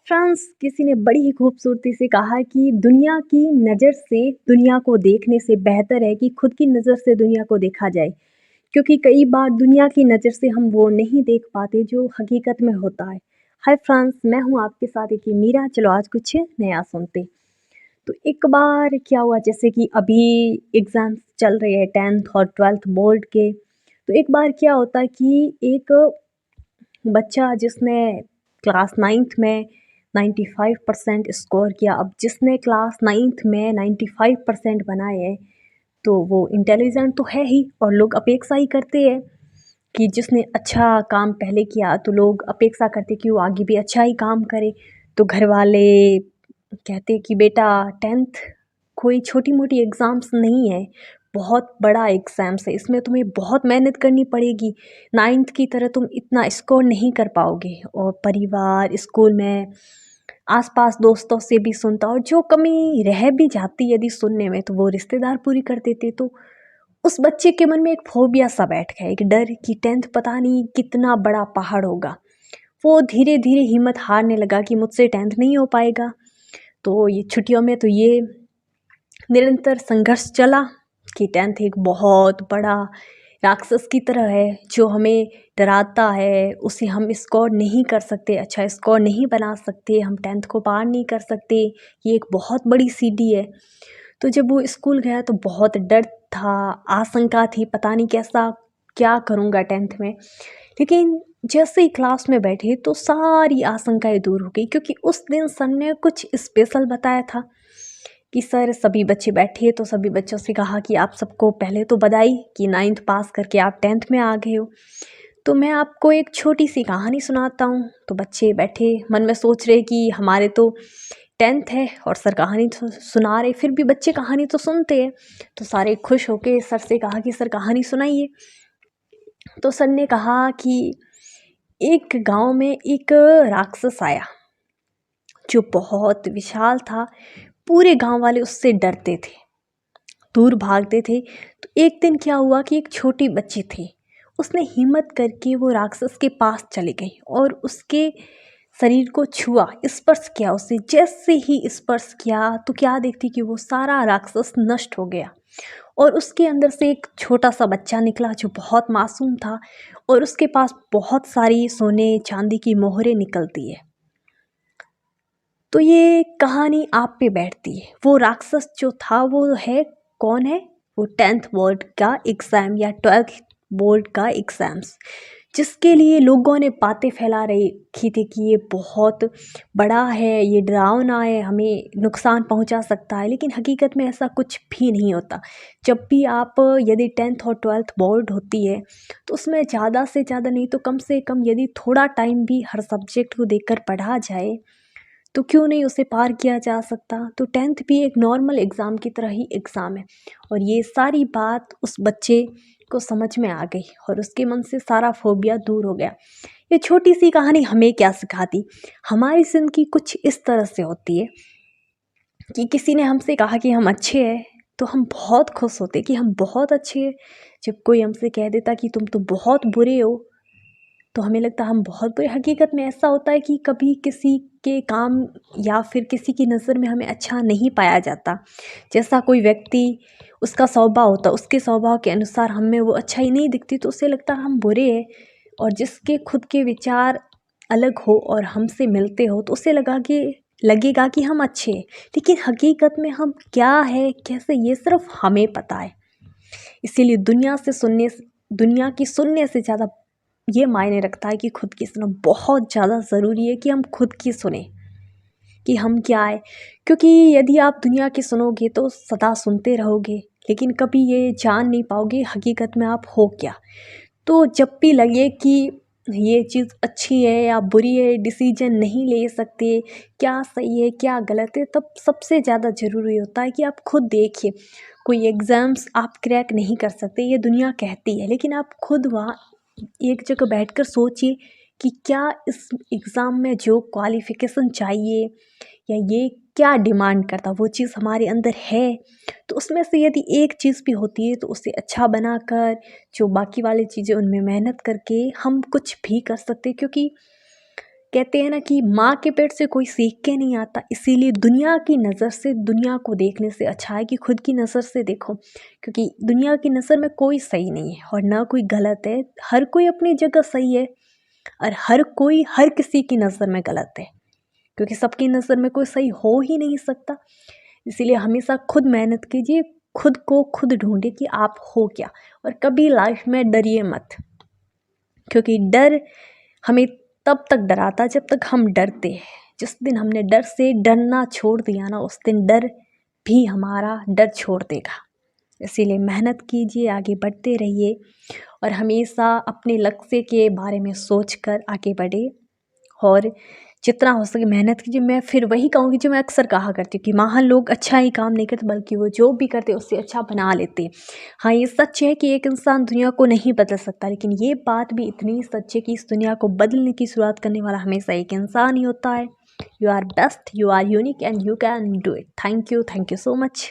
France किसी ने बड़ी ही खूबसूरती से कहा कि दुनिया की नज़र से दुनिया को देखने से बेहतर है कि खुद की नज़र से दुनिया को देखा जाए। क्योंकि कई बार दुनिया की नज़र से हम वो नहीं देख पाते जो हकीकत में होता है। हाय फ्रांस, मैं हूँ आपके साथ एक मीरा। चलो आज कुछ नया सुनते। तो एक बार क्या हुआ, जैसे कि अभी एग्ज़ाम्स चल रहे हैं 10th और 12th बोर्ड के। तो एक बार क्या होता है कि एक बच्चा जिसने क्लास 9th में 95% स्कोर किया, अब जिसने क्लास 9th में 95% बनाए हैं तो वो इंटेलिजेंट तो है ही, और लोग अपेक्षा ही करते हैं कि जिसने अच्छा काम पहले किया तो लोग अपेक्षा करते कि वो आगे भी अच्छा ही काम करे। तो घर वाले कहते कि बेटा 10th कोई छोटी मोटी एग्ज़ाम्स नहीं है, बहुत बड़ा एग्ज़ाम्स है, इसमें तुम्हें बहुत मेहनत करनी पड़ेगी। 9th की तरह तुम इतना स्कोर नहीं कर पाओगे। और परिवार, स्कूल में, आसपास दोस्तों से भी सुनता, और जो कमी रह भी जाती यदि सुनने में तो वो रिश्तेदार पूरी कर देते। तो उस बच्चे के मन में एक फोबिया सा बैठ गया, एक डर कि 10th पता नहीं कितना बड़ा पहाड़ होगा। वो धीरे धीरे हिम्मत हारने लगा कि मुझसे 10th नहीं हो पाएगा। तो ये छुट्टियों में तो ये निरंतर संघर्ष चला कि 10th एक बहुत बड़ा राक्षस की तरह है जो हमें डराता है, उसे हम स्कोर नहीं कर सकते, अच्छा स्कोर नहीं बना सकते, हम 10th को पार नहीं कर सकते, ये एक बहुत बड़ी सीढ़ी है। तो जब वो स्कूल गया तो बहुत डर था, आशंका थी, पता नहीं कैसा क्या करूँगा 10th में। लेकिन जैसे ही क्लास में बैठे तो सारी आशंकाएं दूर हो गई, क्योंकि उस दिन सर ने कुछ स्पेशल बताया था कि सर सभी बच्चे बैठे, तो सभी बच्चों से कहा कि आप सबको पहले तो बधाई कि 9th पास करके आप 10th में आ गए हो। तो मैं आपको एक छोटी सी कहानी सुनाता हूँ। तो बच्चे बैठे मन में सोच रहे कि हमारे तो 10th है और सर कहानी तो सुना रहे, फिर भी बच्चे कहानी तो सुनते हैं। तो सारे खुश होके सर से कहा कि सर कहानी सुनाइए। तो सर ने कहा कि एक गांव में एक राक्षस आया जो बहुत विशाल था। पूरे गांव वाले उससे डरते थे, दूर भागते थे। तो एक दिन क्या हुआ कि एक छोटी बच्ची थी, उसने हिम्मत करके वो राक्षस के पास चली गई और उसके शरीर को छुआ, स्पर्श किया उसे। जैसे ही स्पर्श किया तो क्या देखती कि वो सारा राक्षस नष्ट हो गया और उसके अंदर से एक छोटा सा बच्चा निकला जो बहुत मासूम था, और उसके पास बहुत सारी सोने चांदी की मोहरें निकलती है। तो ये कहानी आप पे बैठती है। वो राक्षस जो था वो है, कौन है वो? 10th बोर्ड का एग्ज़ाम या 12th बोर्ड का एग्ज़ाम्स, जिसके लिए लोगों ने बातें फैला रखी थी कि ये बहुत बड़ा है, ये डरावना है, हमें नुकसान पहुंचा सकता है। लेकिन हकीकत में ऐसा कुछ भी नहीं होता। जब भी आप, यदि 10th और 12th बोर्ड होती है तो उसमें ज़्यादा से ज़्यादा नहीं तो कम से कम यदि थोड़ा टाइम भी हर सब्जेक्ट को देखकर पढ़ा जाए तो क्यों नहीं उसे पार किया जा सकता। तो 10th भी एक नॉर्मल एग्ज़ाम की तरह ही एग्ज़ाम है। और ये सारी बात उस बच्चे को समझ में आ गई और उसके मन से सारा फोबिया दूर हो गया। ये छोटी सी कहानी हमें क्या सिखाती? हमारी ज़िंदगी कुछ इस तरह से होती है कि किसी ने हमसे कहा कि हम अच्छे हैं तो हम बहुत खुश होते कि हम बहुत अच्छे हैं। जब कोई हमसे कह देता कि तुम तो बहुत बुरे हो तो हमें लगता है हम बहुत बुरे। हकीकत में ऐसा होता है कि कभी किसी के काम या फिर किसी की नज़र में हमें अच्छा नहीं पाया जाता। जैसा कोई व्यक्ति, उसका स्वभाव होता, उसके स्वभाव के अनुसार हमें वो अच्छाई नहीं दिखती तो उसे लगता है हम बुरे हैं। और जिसके खुद के विचार अलग हो और हमसे मिलते हो तो उसे लगेगा कि हम अच्छे हैं। लेकिन हकीकत में हम क्या है, कैसे, ये सिर्फ हमें पता है। इसीलिए दुनिया की सुनने से ज़्यादा ये मायने रखता है कि खुद की सुनो। बहुत ज़्यादा ज़रूरी है कि हम खुद की सुने कि हम क्या है। क्योंकि यदि आप दुनिया की सुनोगे तो सदा सुनते रहोगे, लेकिन कभी ये जान नहीं पाओगे हकीकत में आप हो क्या। तो जब भी लगे कि ये चीज़ अच्छी है या बुरी है, डिसीजन नहीं ले सकते, क्या सही है क्या गलत है, तब सबसे ज़्यादा ज़रूरी होता है कि आप खुद देखिए। कोई एग्ज़ाम्स आप क्रैक नहीं कर सकते, ये दुनिया कहती है, लेकिन आप खुद वहाँ एक जगह बैठकर सोचिए कि क्या इस एग्ज़ाम में जो क्वालिफ़िकेशन चाहिए या ये क्या डिमांड करता, वो चीज़ हमारे अंदर है। तो उसमें से यदि एक चीज़ भी होती है तो उसे अच्छा बनाकर, जो बाकी वाली चीज़ें उनमें मेहनत करके हम कुछ भी कर सकते हैं। क्योंकि कहते हैं ना कि माँ के पेट से कोई सीख के नहीं आता, इसीलिए दुनिया की नज़र से दुनिया को देखने से अच्छा है कि खुद की नज़र से देखो, क्योंकि दुनिया की नज़र में कोई सही नहीं है और ना कोई गलत है। हर कोई अपनी जगह सही है और हर कोई हर किसी की नज़र में गलत है, क्योंकि सबकी नज़र में कोई सही हो ही नहीं सकता। इसीलिए हमेशा खुद मेहनत कीजिए, खुद को खुद ढूंढिए कि आप हो क्या, और कभी लाइफ में डरिए मत, क्योंकि डर हमें तब तक डराता जब तक हम डरते हैं। जिस दिन हमने डर से डरना छोड़ दिया ना, उस दिन डर भी हमारा डर छोड़ देगा। इसीलिए मेहनत कीजिए, आगे बढ़ते रहिए और हमेशा अपने लक्ष्य के बारे में सोचकर आगे बढ़े और जितना हो सके मेहनत कीजिए। मैं फिर वही कहूँगी जो मैं अक्सर कहा करती हूँ कि महान लोग अच्छा ही काम नहीं करते, बल्कि वो जो भी करते उससे अच्छा बना लेते। हाँ, ये सच है कि एक इंसान दुनिया को नहीं बदल सकता, लेकिन ये बात भी इतनी सच है कि इस दुनिया को बदलने की शुरुआत करने वाला हमेशा एक इंसान ही होता है। You are best, you are unique and you can do it. Thank you so much.